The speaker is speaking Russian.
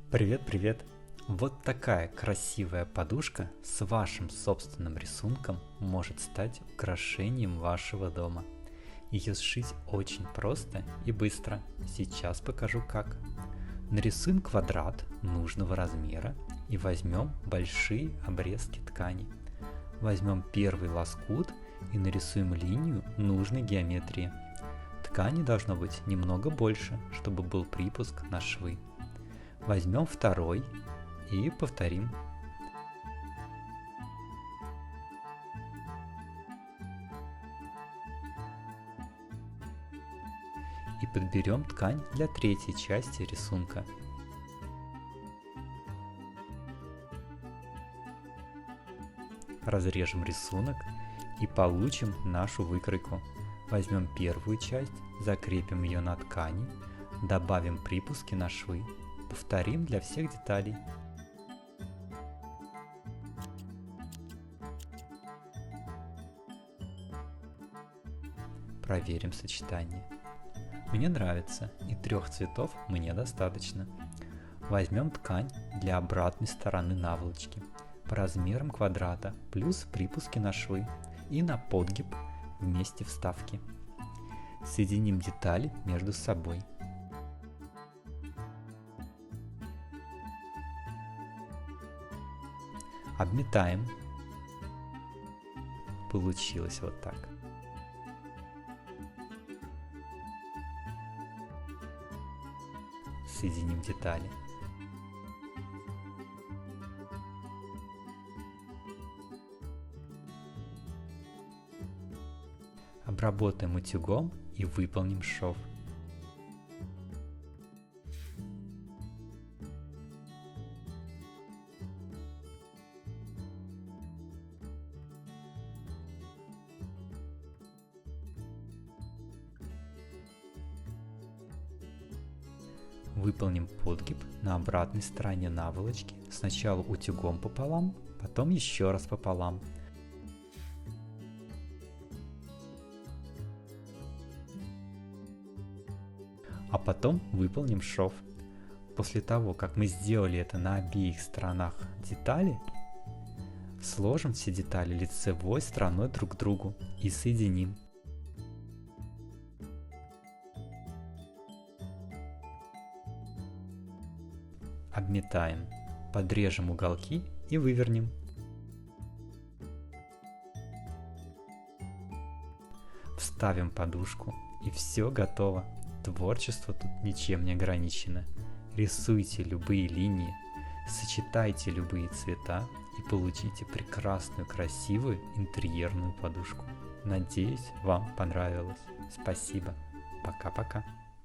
Привет! Вот такая красивая подушка с вашим собственным рисунком может стать украшением вашего дома. Ее сшить очень просто и быстро. Сейчас покажу как. Нарисуем квадрат нужного размера и возьмем большие обрезки ткани. Возьмем первый лоскут и нарисуем линию нужной геометрии. Ткани должно быть немного больше, чтобы был припуск на швы. Возьмем второй и повторим. И подберем ткань для третьей части рисунка. Разрежем рисунок и получим нашу выкройку. Возьмем первую часть, закрепим ее на ткани, добавим припуски на швы. Повторим для всех деталей. Проверим сочетание. Мне нравится, и 3 цветов мне достаточно. Возьмем ткань для обратной стороны наволочки по размерам квадрата плюс припуски на швы и на подгиб в месте вставки. Соединим детали между собой. Обметаем. Получилось вот так. Соединим детали. Обработаем утюгом и выполним шов. Выполним подгиб на обратной стороне наволочки, сначала утюгом пополам, потом еще раз пополам. А потом выполним шов. После того, как мы сделали это на обеих сторонах детали, сложим все детали лицевой стороной друг к другу и соединим. Обметаем, подрежем уголки и вывернем. Вставим подушку и все готово. Творчество тут ничем не ограничено. Рисуйте любые линии, сочетайте любые цвета и получите прекрасную, красивую интерьерную подушку. Надеюсь, вам понравилось. Спасибо. Пока-пока.